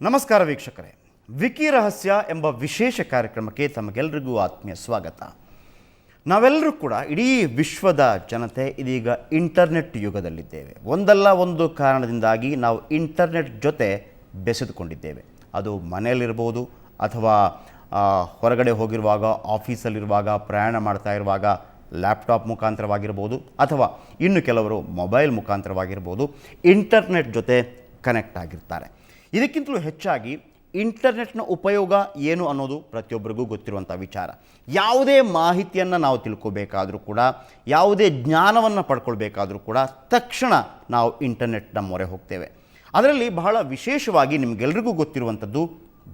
ನಮಸ್ಕಾರ ವೀಕ್ಷಕರೇ, ವಿಕಿ ರಹಸ್ಯ ಎಂಬ ವಿಶೇಷ ಕಾರ್ಯಕ್ರಮಕ್ಕೆ ತಮಗೆಲ್ಲರಿಗೂ ಆತ್ಮೀಯ ಸ್ವಾಗತ. ನಾವೆಲ್ಲರೂ ಕೂಡ ಇಡೀ ವಿಶ್ವದ ಜನತೆ ಇದೀಗ ಇಂಟರ್ನೆಟ್ ಯುಗದಲ್ಲಿದ್ದೇವೆ. ಒಂದಲ್ಲ ಒಂದು ಕಾರಣದಿಂದಾಗಿ ನಾವು ಇಂಟರ್ನೆಟ್ ಜೊತೆ ಬೆಸೆದುಕೊಂಡಿದ್ದೇವೆ. ಅದು ಮನೆಯಲ್ಲಿರ್ಬೋದು, ಅಥವಾ ಹೊರಗಡೆ ಹೋಗಿರುವಾಗ, ಆಫೀಸಲ್ಲಿರುವಾಗ, ಪ್ರಯಾಣ ಮಾಡ್ತಾ ಇರುವಾಗ ಲ್ಯಾಪ್ಟಾಪ್ ಮುಖಾಂತರವಾಗಿರ್ಬೋದು, ಅಥವಾ ಇನ್ನು ಕೆಲವರು ಮೊಬೈಲ್ ಮುಖಾಂತರವಾಗಿರ್ಬೋದು ಇಂಟರ್ನೆಟ್ ಜೊತೆ ಕನೆಕ್ಟ್ ಆಗಿರ್ತಾರೆ. ಇದಕ್ಕಿಂತಲೂ ಹೆಚ್ಚಾಗಿ ಇಂಟರ್ನೆಟ್ನ ಉಪಯೋಗ ಏನು ಅನ್ನೋದು ಪ್ರತಿಯೊಬ್ಬರಿಗೂ ಗೊತ್ತಿರುವಂಥ ವಿಚಾರ. ಯಾವುದೇ ಮಾಹಿತಿಯನ್ನು ನಾವು ತಿಳ್ಕೋಬೇಕಾದರೂ ಕೂಡ, ಯಾವುದೇ ಜ್ಞಾನವನ್ನು ಪಡ್ಕೊಳ್ಬೇಕಾದ್ರೂ ಕೂಡ ತಕ್ಷಣ ನಾವು ಇಂಟರ್ನೆಟ್ನ ಮೊರೆ ಹೋಗ್ತೇವೆ. ಅದರಲ್ಲಿ ಬಹಳ ವಿಶೇಷವಾಗಿ ನಿಮಗೆಲ್ರಿಗೂ ಗೊತ್ತಿರುವಂಥದ್ದು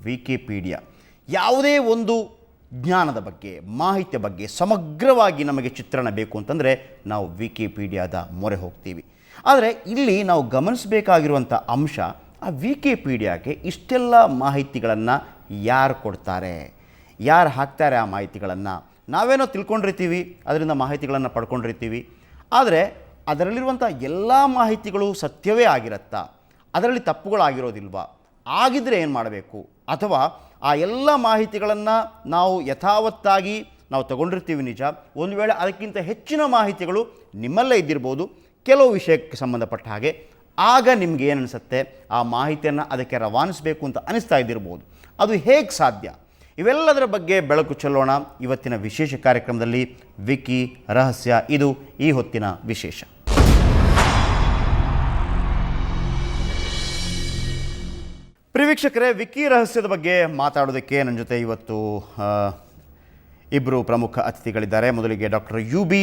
ವಿಕಿಪೀಡಿಯಾ. ಯಾವುದೇ ಒಂದು ಜ್ಞಾನದ ಬಗ್ಗೆ, ಮಾಹಿತಿಯ ಬಗ್ಗೆ ಸಮಗ್ರವಾಗಿ ನಮಗೆ ಚಿತ್ರಣ ಬೇಕು ಅಂತಂದರೆ ನಾವು ವಿಕಿಪೀಡಿಯಾದ ಮೊರೆ ಹೋಗ್ತೀವಿ. ಆದರೆ ಇಲ್ಲಿ ನಾವು ಗಮನಿಸಬೇಕಾಗಿರುವಂಥ ಅಂಶ, ಆ ವಿಕಿಪೀಡಿಯಾಗೆ ಇಷ್ಟೆಲ್ಲ ಮಾಹಿತಿಗಳನ್ನು ಯಾರು ಕೊಡ್ತಾರೆ, ಯಾರು ಹಾಕ್ತಾರೆ ಆ ಮಾಹಿತಿಗಳನ್ನು? ನಾವೇನೋ ತಿಳ್ಕೊಂಡಿರ್ತೀವಿ, ಅದರಿಂದ ಮಾಹಿತಿಗಳನ್ನು ಪಡ್ಕೊಂಡಿರ್ತೀವಿ. ಆದರೆ ಅದರಲ್ಲಿರುವಂಥ ಎಲ್ಲ ಮಾಹಿತಿಗಳು ಸತ್ಯವೇ ಆಗಿರುತ್ತಾ? ಅದರಲ್ಲಿ ತಪ್ಪುಗಳಾಗಿರೋದಿಲ್ವಾ? ಆಗಿದ್ದರೆ ಏನು ಮಾಡಬೇಕು? ಅಥವಾ ಆ ಎಲ್ಲ ಮಾಹಿತಿಗಳನ್ನು ನಾವು ಯಥಾವತ್ತಾಗಿ ನಾವು ತಗೊಂಡಿರ್ತೀವಿ ನಿಜ, ಒಂದು ವೇಳೆ ಅದಕ್ಕಿಂತ ಹೆಚ್ಚಿನ ಮಾಹಿತಿಗಳು ನಿಮ್ಮಲ್ಲೇ ಇದ್ದಿರ್ಬೋದು ಕೆಲವು ವಿಷಯಕ್ಕೆ ಸಂಬಂಧಪಟ್ಟ ಹಾಗೆ. ಆಗ ನಿಮ್ಗೆ ಏನು ಅನಿಸುತ್ತೆ? ಆ ಮಾಹಿತಿಯನ್ನು ಅದಕ್ಕೆ ರವಾನಿಸಬೇಕು ಅಂತ ಅನಿಸ್ತಾ ಇದ್ದಿರ್ಬೋದು. ಅದು ಹೇಗೆ ಸಾಧ್ಯ? ಇವೆಲ್ಲದರ ಬಗ್ಗೆ ಬೆಳಕು ಚೆಲ್ಲೋಣ ಇವತ್ತಿನ ವಿಶೇಷ ಕಾರ್ಯಕ್ರಮದಲ್ಲಿ. ವಿಕಿ ರಹಸ್ಯ, ಇದು ಈ ಹೊತ್ತಿನ ವಿಶೇಷ. ಪ್ರಿವೀಕ್ಷಕರೇ, ವಿಕಿ ರಹಸ್ಯದ ಬಗ್ಗೆ ಮಾತಾಡೋದಕ್ಕೆ ನನ್ನ ಜೊತೆ ಇವತ್ತು ಇಬ್ಬರು ಪ್ರಮುಖ ಅತಿಥಿಗಳಿದ್ದಾರೆ. ಮೊದಲಿಗೆ ಡಾಕ್ಟರ್ UB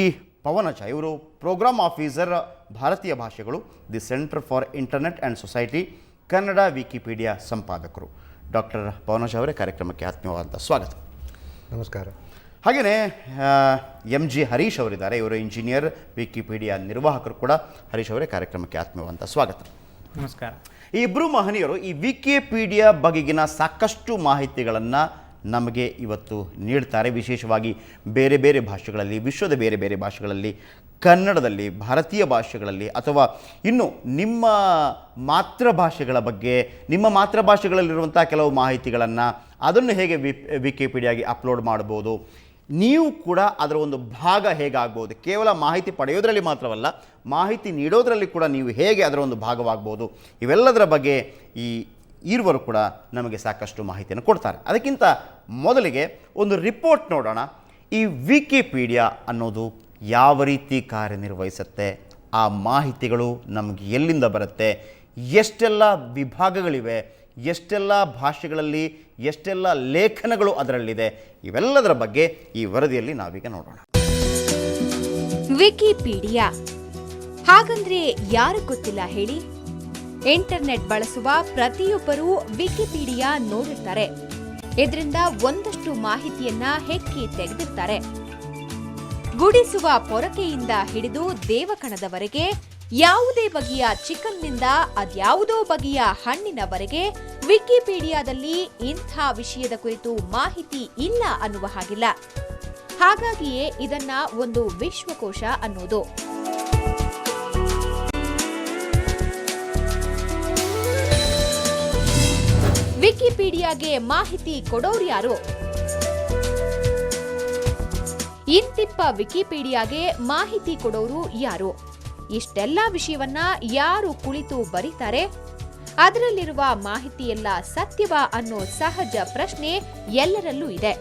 ಪವನಚ, ಇವರು ಪ್ರೋಗ್ರಾಮ್ ಆಫೀಸರ್ ಭಾರತೀಯ ಭಾಷೆಗಳು, the Centre for Internet and Society, Kannada Wikipedia ಸಂಪಾದಕರು. ಡಾಕ್ಟರ್ ಪವನಚ ಅವರೇ, ಕಾರ್ಯಕ್ರಮಕ್ಕೆ ಆತ್ಮೀಯವಾದ ಸ್ವಾಗತ. ನಮಸ್ಕಾರ. ಹಾಗೆಯೇ MG ಹರೀಶ್ ಅವರಿದ್ದಾರೆ, ಇವರು ಇಂಜಿನಿಯರ್, ವಿಕಿಪೀಡಿಯಾ ನಿರ್ವಾಹಕರು ಕೂಡ. ಹರೀಶ್ ಅವರೇ, ಕಾರ್ಯಕ್ರಮಕ್ಕೆ ಆತ್ಮೀಯವಾದ ಸ್ವಾಗತ. ನಮಸ್ಕಾರ. ಈ ಇಬ್ಬರು ಮಹನೀಯರು ಈ ವಿಕಿಪೀಡಿಯಾ ಬಗೆಗಿನ ಸಾಕಷ್ಟು ಮಾಹಿತಿಗಳನ್ನು ನಮಗೆ ಇವತ್ತು ನೀಡ್ತಾರೆ. ವಿಶೇಷವಾಗಿ ಬೇರೆ ಬೇರೆ ಭಾಷೆಗಳಲ್ಲಿ, ವಿಶ್ವದ ಬೇರೆ ಬೇರೆ ಭಾಷೆಗಳಲ್ಲಿ, ಕನ್ನಡದಲ್ಲಿ, ಭಾರತೀಯ ಭಾಷೆಗಳಲ್ಲಿ, ಅಥವಾ ಇನ್ನು ನಿಮ್ಮ ಮಾತೃಭಾಷೆಗಳ ಬಗ್ಗೆ, ನಿಮ್ಮ ಮಾತೃಭಾಷೆಗಳಲ್ಲಿರುವಂಥ ಕೆಲವು ಮಾಹಿತಿಗಳನ್ನು ಅದನ್ನು ಹೇಗೆ ವಿಕಿಪೀಡಿಯಾಗೆ ಅಪ್ಲೋಡ್ ಮಾಡ್ಬೋದು, ನೀವು ಕೂಡ ಅದರ ಒಂದು ಭಾಗ ಹೇಗಾಗ್ಬೋದು, ಕೇವಲ ಮಾಹಿತಿ ಪಡೆಯೋದರಲ್ಲಿ ಮಾತ್ರವಲ್ಲ, ಮಾಹಿತಿ ನೀಡೋದರಲ್ಲಿ ಕೂಡ ನೀವು ಹೇಗೆ ಅದರ ಒಂದು ಭಾಗವಾಗ್ಬೋದು, ಇವೆಲ್ಲದರ ಬಗ್ಗೆ ಈ ಇರುವರು ಕೂಡ ನಮಗೆ ಸಾಕಷ್ಟು ಮಾಹಿತಿಯನ್ನು ಕೊಡ್ತಾರೆ. ಅದಕ್ಕಿಂತ ಮೊದಲಿಗೆ ಒಂದು ರಿಪೋರ್ಟ್ ನೋಡೋಣ. ಈ ವಿಕಿಪೀಡಿಯಾ ಅನ್ನೋದು ಯಾವ ರೀತಿ ಕಾರ್ಯನಿರ್ವಹಿಸುತ್ತೆ, ಆ ಮಾಹಿತಿಗಳು ನಮಗೆ ಎಲ್ಲಿಂದ ಬರುತ್ತೆ, ಎಷ್ಟೆಲ್ಲ ವಿಭಾಗಗಳಿವೆ, ಎಷ್ಟೆಲ್ಲ ಭಾಷೆಗಳಲ್ಲಿ ಎಷ್ಟೆಲ್ಲ ಲೇಖನಗಳು ಅದರಲ್ಲಿದೆ, ಇವೆಲ್ಲದರ ಬಗ್ಗೆ ಈ ವರದಿಯಲ್ಲಿ ನಾವೀಗ ನೋಡೋಣ. ವಿಕಿಪೀಡಿಯಾ ಹಾಗಂದ್ರೆ ಯಾರು ಗೊತ್ತಿಲ್ಲ ಹೇಳಿ? ಇಂಟರ್ನೆಟ್ ಬಳಸುವ ಪ್ರತಿಯೊಬ್ಬರೂ ವಿಕಿಪೀಡಿಯಾ ನೋಡಿರ್ತಾರೆ. ಇದರಿಂದ ಒಂದಷ್ಟು ಮಾಹಿತಿಯನ್ನ ಹೆಕ್ಕಿ ತೆಗೆದಿರ್ತಾರೆ. ಗುಡಿಸುವ ಪೊರಕೆಯಿಂದ ಹಿಡಿದು ದೇವಕಣದವರೆಗೆ, ಯಾವುದೇ ಬಗೆಯ ಚಿಕನ್ನಿಂದ ಅದ್ಯಾವುದೋ ಬಗೆಯ ಹಣ್ಣಿನವರೆಗೆ ವಿಕಿಪೀಡಿಯಾದಲ್ಲಿ ಇಂಥ ವಿಷಯದ ಕುರಿತು ಮಾಹಿತಿ ಇಲ್ಲ ಅನ್ನುವ ಹಾಗಿಲ್ಲ. ಹಾಗಾಗಿಯೇ ಇದನ್ನ ಒಂದು ವಿಶ್ವಕೋಶ ಅನ್ನೋದು. ವಿಕಿಪೀಡಿಯಾಗೆ ಮಾಹಿತಿ ಕೊಡೋರ್ಯಾರು? ಇಂತಿಪ್ಪ ವಿಕಿಪೀಡಿಯಾಗೆ ಮಾಹಿತಿ ಕೊಡೋರು ಯಾರು? ಇಷ್ಟೆಲ್ಲ ವಿಷಯವನ್ನ ಯಾರು ಕುಳಿತು ಬರೀತಾರೆ? ಅದರಲ್ಲಿರುವ ಮಾಹಿತಿಯೆಲ್ಲ ಸತ್ಯವಾ ಅನ್ನೋ ಸಹಜ ಪ್ರಶ್ನೆ ಎಲ್ಲರಲ್ಲೂ ಇದೆ.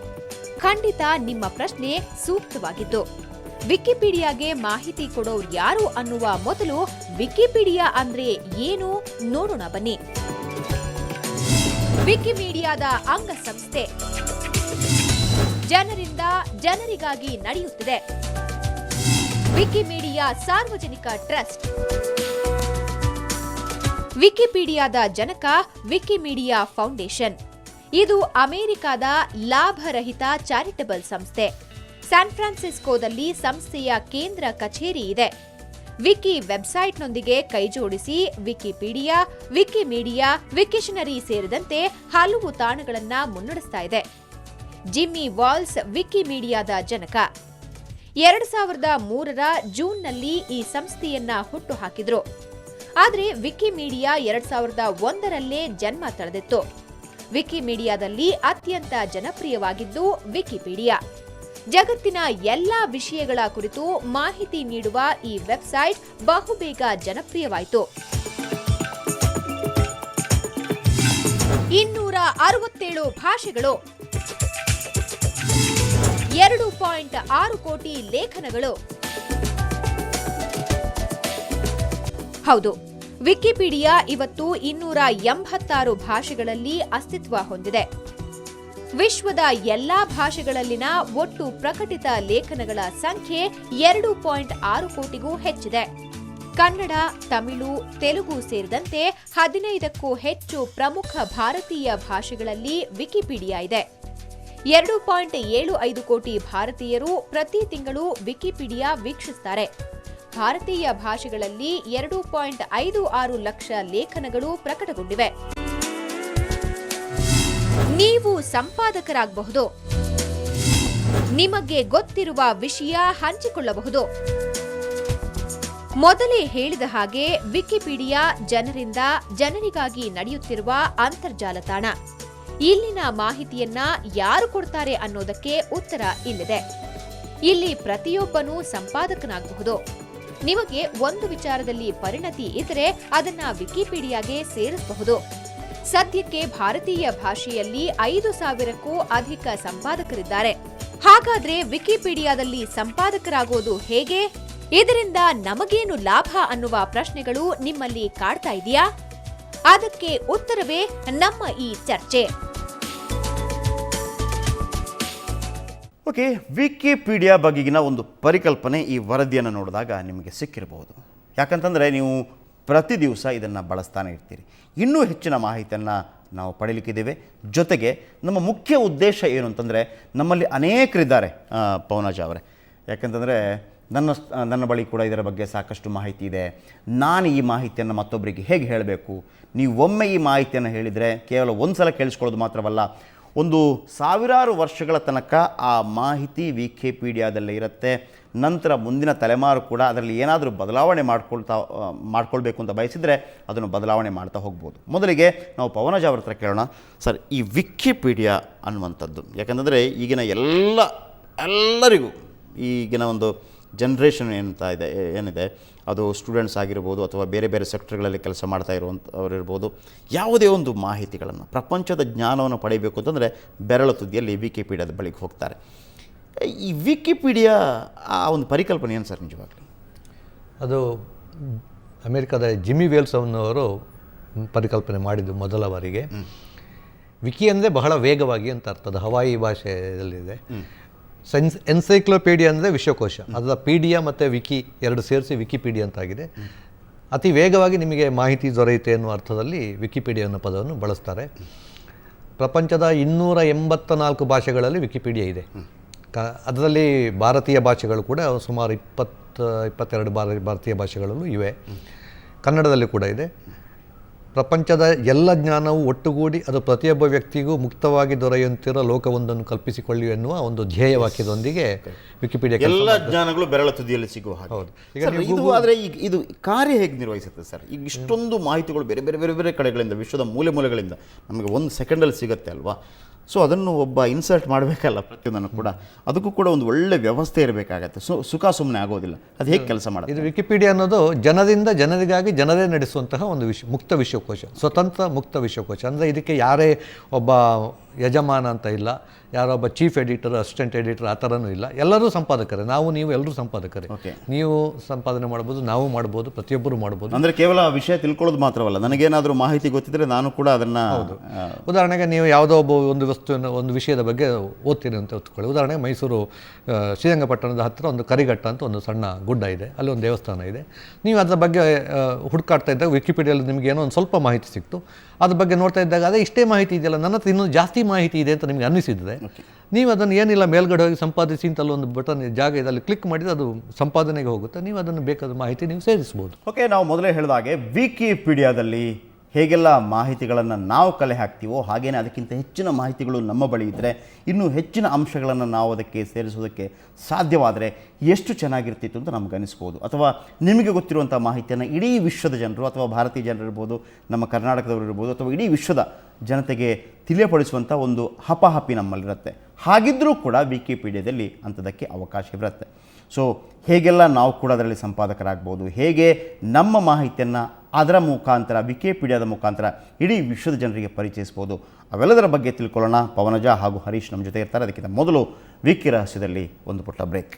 ಖಂಡಿತ ನಿಮ್ಮ ಪ್ರಶ್ನೆ ಸೂಕ್ತವಾಗಿದ್ದು. ವಿಕಿಪೀಡಿಯಾಗೆ ಮಾಹಿತಿ ಕೊಡೋರು ಯಾರು ಅನ್ನುವ ಮೊದಲು ವಿಕಿಪೀಡಿಯಾ ಅಂದ್ರೆ ಏನು ನೋಡೋಣ ಬನ್ನಿ. ವಿಕಿಮೀಡಿಯಾದ ಅಂಗಸಂಸ್ಥೆ, ಜನರಿಂದ ಜನರಿಗಾಗಿ ನಡೆಯುತ್ತಿದೆ. ವಿಕಿಮೀಡಿಯಾ ಸಾರ್ವಜನಿಕ ಟ್ರಸ್ಟ್. ವಿಕಿಪೀಡಿಯಾದ ಜನಕ ವಿಕಿಮೀಡಿಯಾ ಫೌಂಡೇಶನ್. ಇದು ಅಮೆರಿಕದ ಲಾಭರಹಿತ ಚಾರಿಟಬಲ್ ಸಂಸ್ಥೆ. ಸ್ಯಾನ್ ಫ್ರಾನ್ಸಿಸ್ಕೋದಲ್ಲಿ ಸಂಸ್ಥೆಯ ಕೇಂದ್ರ ಕಚೇರಿ ಇದೆ. ವಿಕಿ ವೆಬ್ಸೈಟ್ನೊಂದಿಗೆ ಕೈಜೋಡಿಸಿ ವಿಕಿಪೀಡಿಯಾ, ವಿಕಿಮೀಡಿಯಾ, ವಿಕಿಷನರಿ ಸೇರಿದಂತೆ ಹಲವು ತಾಣಗಳನ್ನ ಮುನ್ನಡೆಸ್ತಾ ಇದೆ. ಜಿಮ್ಮಿ ವಾಲ್ಸ್ ವಿಕಿಮೀಡಿಯಾದ ಜನಕ. 2003ರ ಜೂನ್ನಲ್ಲಿ ಈ ಸಂಸ್ಥೆಯನ್ನ ಹುಟ್ಟುಹಾಕಿದ್ರು. ಆದರೆ ವಿಕಿಮೀಡಿಯಾ 2001ರಲ್ಲೇ ಜನ್ಮ ತಳೆದಿತ್ತು. ವಿಕಿಮೀಡಿಯಾದಲ್ಲಿ ಅತ್ಯಂತ ಜನಪ್ರಿಯವಾಗಿದ್ದು ವಿಕಿಪೀಡಿಯಾ. ಜಗತ್ತಿನ ಎಲ್ಲಾ ವಿಷಯಗಳ ಕುರಿತು ಮಾಹಿತಿ ನೀಡುವ ಈ ವೆಬ್ಸೈಟ್ ಬಹುಬೇಗ ಜನಪ್ರಿಯವಾಯಿತು. 267 ಭಾಷೆಗಳು, 2.6 ಕೋಟಿ ಲೇಖನಗಳು. ಹೌದು, ವಿಕಿಪೀಡಿಯಾ ಇವತ್ತು 286 ಭಾಷೆಗಳಲ್ಲಿ ಅಸ್ತಿತ್ವ ಹೊಂದಿದೆ. ವಿಶ್ವದ ಎಲ್ಲಾ ಭಾಷೆಗಳಲ್ಲಿನ ಒಟ್ಟು ಪ್ರಕಟಿತ ಲೇಖನಗಳ ಸಂಖ್ಯೆ 2.6 ಕೋಟಿಗೂ ಹೆಚ್ಚಿದೆ. ಕನ್ನಡ, ತಮಿಳು, ತೆಲುಗು ಸೇರಿದಂತೆ 15ಕ್ಕೂ ಹೆಚ್ಚು ಪ್ರಮುಖ ಭಾರತೀಯ ಭಾಷೆಗಳಲ್ಲಿ ವಿಕಿಪೀಡಿಯಾ ಇದೆ. 2.75 ಕೋಟಿ ಭಾರತೀಯರು ಪ್ರತಿ ತಿಂಗಳು ವಿಕಿಪೀಡಿಯಾ ವೀಕ್ಷಿಸುತ್ತಾರೆ. ಭಾರತೀಯ ಭಾಷೆಗಳಲ್ಲಿ 2.56 ಲಕ್ಷ ಲೇಖನಗಳು ಪ್ರಕಟಗೊಂಡಿವೆ. ನೀವು ಸಂಪಾದಕರಾಗಬಹುದು. ನಿಮಗೆ ಗೊತ್ತಿರುವ ವಿಷಯ ಹಂಚಿಕೊಳ್ಳಬಹುದು. ಮೊದಲೇ ಹೇಳಿದ ಹಾಗೆ ವಿಕಿಪೀಡಿಯಾ ಜನರಿಂದ ಜನರಿಗಾಗಿ ನಡೆಯುತ್ತಿರುವ ಅಂತರ್ಜಾಲ ತಾಣ. ಇಲ್ಲಿನ ಮಾಹಿತಿಯನ್ನ ಯಾರು ಕೊಡ್ತಾರೆ ಅನ್ನೋದಕ್ಕೆ ಉತ್ತರ ಇಲ್ಲಿದೆ. ಇಲ್ಲಿ ಪ್ರತಿಯೊಬ್ಬನೂ ಸಂಪಾದಕನಾಗಬಹುದು. ನಿಮಗೆ ಒಂದು ವಿಚಾರದಲ್ಲಿ ಪರಿಣತಿ ಇದ್ದರೆ ಅದನ್ನ ವಿಕಿಪೀಡಿಯಾಗೆ ಸೇರಿಸಬಹುದು. ಸದ್ಯಕ್ಕೆ ಭಾರತೀಯ ಭಾಷೆಯಲ್ಲಿ 5,000ಕ್ಕೂ ಅಧಿಕ ಸಂಪಾದಕರಿದ್ದಾರೆ. ಹಾಗಾದ್ರೆ ವಿಕಿಪೀಡಿಯಾದಲ್ಲಿ ಸಂಪಾದಕರಾಗೋದು ಹೇಗೆ? ಇದರಿಂದ ನಮಗೇನು ಲಾಭ ಅನ್ನುವ ಪ್ರಶ್ನೆಗಳು ನಿಮ್ಮಲ್ಲಿ ಕಾಡ್ತಾ ಇದೆಯಾ? ಅದಕ್ಕೆ ಉತ್ತರವೇ ನಮ್ಮ ಈ ಚರ್ಚೆ. ಓಕೆ, ವಿಕಿಪೀಡಿಯಾ ಬಗೆಗಿನ ಒಂದು ಪರಿಕಲ್ಪನೆ ಈ ವರದಿಯನ್ನು ನೋಡಿದಾಗ ನಿಮಗೆ ಸಿಕ್ಕಿರಬಹುದು. ಯಾಕಂತಂದರೆ ನೀವು ಪ್ರತಿ ದಿವಸ ಇದನ್ನು ಬಳಸ್ತಾನೆ ಇರ್ತೀರಿ. ಇನ್ನೂ ಹೆಚ್ಚಿನ ಮಾಹಿತಿಯನ್ನು ನಾವು ಪಡೀಲಿಕ್ಕಿದ್ದೇವೆ. ಜೊತೆಗೆ ನಮ್ಮ ಮುಖ್ಯ ಉದ್ದೇಶ ಏನು ಅಂತಂದರೆ, ನಮ್ಮಲ್ಲಿ ಅನೇಕರಿದ್ದಾರೆ ಪವನಜ ಅವರೇ. ಯಾಕಂತಂದರೆ ನನ್ನ ಬಳಿ ಕೂಡ ಇದರ ಬಗ್ಗೆ ಸಾಕಷ್ಟು ಮಾಹಿತಿ ಇದೆ. ನಾನು ಈ ಮಾಹಿತಿಯನ್ನು ಮತ್ತೊಬ್ಬರಿಗೆ ಹೇಗೆ ಹೇಳಬೇಕು? ನೀವು ಒಮ್ಮೆ ಈ ಮಾಹಿತಿಯನ್ನು ಹೇಳಿದರೆ ಕೇವಲ ಒಂದು ಸಲ ಕೇಳಿಸ್ಕೊಳ್ಳೋದು ಮಾತ್ರವಲ್ಲ, ಒಂದು ಸಾವಿರಾರು ವರ್ಷಗಳ ತನಕ ಆ ಮಾಹಿತಿ ವಿಕಿಪೀಡಿಯಾದಲ್ಲೇ ಇರುತ್ತೆ. ನಂತರ ಮುಂದಿನ ತಲೆಮಾರು ಕೂಡ ಅದರಲ್ಲಿ ಏನಾದರೂ ಬದಲಾವಣೆ ಮಾಡ್ಕೊಳ್ಬೇಕು ಅಂತ ಬಯಸಿದರೆ ಅದನ್ನು ಬದಲಾವಣೆ ಮಾಡ್ತಾ ಹೋಗ್ಬೋದು. ಮೊದಲಿಗೆ ನಾವು ಪವನಜ ಅವ್ರ ಹತ್ರ ಕೇಳೋಣ. ಸರ್, ಈ ವಿಕಿಪೀಡಿಯಾ ಅನ್ನುವಂಥದ್ದು ಯಾಕಂತಂದರೆ ಈಗಿನ ಎಲ್ಲರಿಗೂ ಈಗಿನ ಒಂದು ಜನ್ರೇಷನ್ ಏನಿದೆ ಅದು ಸ್ಟೂಡೆಂಟ್ಸ್ ಆಗಿರ್ಬೋದು ಅಥವಾ ಬೇರೆ ಬೇರೆ ಸೆಕ್ಟರ್ಗಳಲ್ಲಿ ಕೆಲಸ ಮಾಡ್ತಾ ಇರುವಂಥವ್ರು ಇರ್ಬೋದು, ಯಾವುದೇ ಒಂದು ಮಾಹಿತಿಗಳನ್ನು, ಪ್ರಪಂಚದ ಜ್ಞಾನವನ್ನು ಪಡೆಯಬೇಕು ಅಂತಂದರೆ ಬೆರಳ ತುದಿಯಲ್ಲಿ ವಿಕಿಪೀಡಿಯಾದ ಬಳಿಗೆ ಹೋಗ್ತಾರೆ. ಈ ವಿಕಿಪೀಡಿಯಾ ಆ ಒಂದು ಪರಿಕಲ್ಪನೆ ಏನು ಸರ್ ನಿಜವಾಗ್ಲೂ? ಅದು ಅಮೇರಿಕಾದ ಜಿಮ್ಮಿ ವೇಲ್ಸ್ ಅನ್ನೋರು ಪರಿಕಲ್ಪನೆ ಮಾಡಿದ್ದು ಮೊದಲ ಬಾರಿಗೆ. ವಿಕಿ ಅಂದರೆ ಬಹಳ ವೇಗವಾಗಿ ಅಂತ ಅರ್ಥ. ಅದು ಹವಾಯಿ ಭಾಷೆಯಲ್ಲಿದೆ. ಎನ್ಸೈಕ್ಲೋಪೀಡಿಯಾ ಅಂದರೆ ವಿಶ್ವಕೋಶ. ಅದರ ಪೀಡಿಯಾ ಮತ್ತು ವಿಕಿ ಎರಡು ಸೇರಿಸಿ ವಿಕಿಪೀಡಿಯಾ ಅಂತಾಗಿದೆ. ಅತಿ ವೇಗವಾಗಿ ನಿಮಗೆ ಮಾಹಿತಿ ದೊರೆಯುತ್ತೆ ಅನ್ನುವ ಅರ್ಥದಲ್ಲಿ ವಿಕಿಪೀಡಿಯಾ ಅನ್ನೋ ಪದವನ್ನು ಬಳಸ್ತಾರೆ. ಪ್ರಪಂಚದ 284 ಭಾಷೆಗಳಲ್ಲಿ ವಿಕಿಪೀಡಿಯಾ ಇದೆ. ಅದರಲ್ಲಿ ಭಾರತೀಯ ಭಾಷೆಗಳು ಕೂಡ ಸುಮಾರು 22 ಭಾರತೀಯ ಭಾಷೆಗಳಲ್ಲೂ ಇವೆ. ಕನ್ನಡದಲ್ಲಿ ಕೂಡ ಇದೆ. ಪ್ರಪಂಚದ ಎಲ್ಲ ಜ್ಞಾನವು ಒಟ್ಟುಗೂಡಿ ಅದು ಪ್ರತಿಯೊಬ್ಬ ವ್ಯಕ್ತಿಗೂ ಮುಕ್ತವಾಗಿ ದೊರೆಯುವಂತಿರೋ ಲೋಕವೊಂದನ್ನು ಕಲ್ಪಿಸಿಕೊಳ್ಳಿ ಎನ್ನುವ ಒಂದು ಧ್ಯೇಯ ವಾಕ್ಯದೊಂದಿಗೆ ವಿಕಿಪೀಡಿಯಾ ಎಲ್ಲ ಜ್ಞಾನಗಳು ಬೆರಳ ತುದಿಯಲ್ಲಿ ಸಿಗುವ ಹಾಗೆ. ಹೌದು. ಆದರೆ ಈಗ ಇದು ಕಾರ್ಯ ಹೇಗೆ ನಿರ್ವಹಿಸುತ್ತೆ ಸರ್? ಈಗ ಇಷ್ಟೊಂದು ಮಾಹಿತಿಗಳು ಬೇರೆ ಬೇರೆ ಬೇರೆ ಬೇರೆ ಕಡೆಗಳಿಂದ, ವಿಶ್ವದ ಮೂಲೆಗಳಿಂದ ನಮಗೆ ಒಂದು ಸೆಕೆಂಡಲ್ಲಿ ಸಿಗುತ್ತೆ ಅಲ್ವಾ? ಸೊ ಅದನ್ನು ಒಬ್ಬ ಇನ್ಸರ್ಟ್ ಮಾಡಬೇಕಲ್ಲ ಪ್ರತಿಯೊಂದನ್ನು ಕೂಡ. ಅದಕ್ಕೂ ಕೂಡ ಒಂದು ಒಳ್ಳೆ ವ್ಯವಸ್ಥೆ ಇರಬೇಕಾಗತ್ತೆ. ಸುಖ ಸುಮ್ಮನೆ ಆಗೋದಿಲ್ಲ. ಅದು ಹೇಗೆ ಕೆಲಸ ಮಾಡೋದು? ಇದು ವಿಕಿಪೀಡಿಯಾ ಅನ್ನೋದು ಜನರಿಂದ ಜನರಿಗಾಗಿ ಜನರೇ ನಡೆಸುವಂತಹ ಒಂದು ಮುಕ್ತ ವಿಶ್ವಕೋಶ, ಸ್ವತಂತ್ರ ಮುಕ್ತ ವಿಶ್ವಕೋಶ. ಅಂದರೆ ಇದಕ್ಕೆ ಯಾರೇ ಒಬ್ಬ ಯಜಮಾನ ಅಂತ ಇಲ್ಲ, ಯಾರೊಬ್ಬ ಚೀಫ್ ಎಡಿಟರ್, ಅಸಿಸ್ಟೆಂಟ್ ಎಡಿಟರ್ ಆ ಥರನೂ ಇಲ್ಲ. ಎಲ್ಲರೂ ಸಂಪಾದಕರೇ. ನೀವು ಎಲ್ಲರೂ ಸಂಪಾದಕರೇ. ನೀವು ಸಂಪಾದನೆ ಮಾಡ್ಬೋದು, ನಾವು ಮಾಡ್ಬೋದು, ಪ್ರತಿಯೊಬ್ಬರು ಮಾಡ್ಬೋದು. ಅಂದರೆ ಕೇವಲ ವಿಷಯ ತಿಳ್ಕೊಳ್ಳೋದು ಮಾತ್ರವಲ್ಲ, ನನಗೇನಾದರೂ ಮಾಹಿತಿ ಗೊತ್ತಿದ್ರೆ ನಾನು ಕೂಡ ಅದನ್ನು. ಉದಾಹರಣೆಗೆ ನೀವು ಯಾವುದೋ ಒಂದು ಒಂದು ವಿಷಯದ ಬಗ್ಗೆ ಓದ್ತೀರಿ ಅಂತ ಓದ್ಕೊಳ್ಳಿ. ಉದಾಹರಣೆಗೆ ಮೈಸೂರು ಶ್ರೀರಂಗಪಟ್ಟಣದ ಹತ್ತಿರ ಒಂದು ಕರಿಘಟ್ಟ ಅಂತ ಒಂದು ಸಣ್ಣ ಗುಡ್ಡ ಇದೆ, ಅಲ್ಲಿ ಒಂದು ದೇವಸ್ಥಾನ ಇದೆ. ನೀವು ಅದರ ಬಗ್ಗೆ ಹುಡುಕಾಡ್ತಾ ಇದ್ದಾಗ ವಿಕಿಪೀಡಿಯಲ್ಲಿ ನಿಮಗೆ ಏನೋ ಒಂದು ಸ್ವಲ್ಪ ಮಾಹಿತಿ ಸಿಕ್ತು. ಅದ್ರ ಬಗ್ಗೆ ನೋಡ್ತಾ ಇದ್ದಾಗ ಅದೇ ಇಷ್ಟೇ ಮಾಹಿತಿ ಇದೆಯಲ್ಲ, ನನ್ನ ಹತ್ರ ಇನ್ನೂ ಜಾಸ್ತಿ ಮಾಹಿತಿ ಇದೆ ಅಂತ ನಿಮಗೆ ಅನ್ನಿಸಿದ್ರೆ ನೀವು ಅದನ್ನು ಏನಿಲ್ಲ ಮೇಲ್ಗಡೆ ಹೋಗಿ ಸಂಪಾದಿಸಿ ಅಂತಲ್ಲ ಒಂದು ಬಟನ್ ಜಾಗ ಇದೆ, ಅಲ್ಲಿ ಕ್ಲಿಕ್ ಮಾಡಿದರೆ ಅದು ಸಂಪಾದನೆಗೆ ಹೋಗುತ್ತೆ. ನೀವು ಅದನ್ನು ಬೇಕಾದ ಮಾಹಿತಿ ನೀವು ಸೇರಿಸ್ಬೋದು. ಓಕೆ, ನಾವು ಮೊದಲೇ ಹೇಳಿದ ಹಾಗೆ ವಿಕಿಪೀಡಿಯಾದಲ್ಲಿ ಹೇಗೆಲ್ಲ ಮಾಹಿತಿಗಳನ್ನು ನಾವು ಕಲೆ ಹಾಕ್ತೀವೋ ಹಾಗೆಯೇ ಅದಕ್ಕಿಂತ ಹೆಚ್ಚಿನ ಮಾಹಿತಿಗಳು ನಮ್ಮ ಬಳಿ ಇದ್ದರೆ ಇನ್ನೂ ಹೆಚ್ಚಿನ ಅಂಶಗಳನ್ನು ನಾವು ಅದಕ್ಕೆ ಸೇರಿಸೋದಕ್ಕೆ ಸಾಧ್ಯವಾದರೆ ಎಷ್ಟು ಚೆನ್ನಾಗಿರ್ತಿತ್ತು ಅಂತ ನಮ್ಗೆ ಅನಿಸ್ಬೋದು. ಅಥವಾ ನಿಮಗೆ ಗೊತ್ತಿರುವಂಥ ಮಾಹಿತಿಯನ್ನು ಇಡೀ ವಿಶ್ವದ ಜನರು ಅಥವಾ ಭಾರತೀಯ ಜನರು ಇರ್ಬೋದು, ನಮ್ಮ ಕರ್ನಾಟಕದವರು ಇರ್ಬೋದು, ಅಥವಾ ಇಡೀ ವಿಶ್ವದ ಜನತೆಗೆ ತಿಳಿಯಪಡಿಸುವಂಥ ಒಂದು ಹಪಾಹಪಿ ನಮ್ಮಲ್ಲಿರುತ್ತೆ. ಹಾಗಿದ್ದರೂ ಕೂಡ ವಿಕಿಪೀಡಿಯಾದಲ್ಲಿ ಅಂಥದಕ್ಕೆ ಅವಕಾಶ ಇರುತ್ತೆ. ಸೊ ಹೇಗೆಲ್ಲ ನಾವು ಕೂಡ ಅದರಲ್ಲಿ ಸಂಪಾದಕರಾಗ್ಬೋದು, ಹೇಗೆ ನಮ್ಮ ಮಾಹಿತಿಯನ್ನು ಅದರ ಮುಖಾಂತರ ವಿಕಿಪೀಡಿಯಾದ ಮುಖಾಂತರ ಇಡೀ ವಿಶ್ವದ ಜನರಿಗೆ ಪರಿಚಯಿಸ್ಬೋದು, ಅವೆಲ್ಲದರ ಬಗ್ಗೆ ತಿಳ್ಕೊಳ್ಳೋಣ. ಪವನಜ ಹಾಗೂ ಹರೀಶ್ ನಮ್ಮ ಜೊತೆ ಇರ್ತಾರೆ. ಅದಕ್ಕಿಂತ ಮೊದಲು ವಿಕಿ ರಹಸ್ಯದಲ್ಲಿ ಒಂದು ಪುಟ್ಟ ಬ್ರೇಕ್.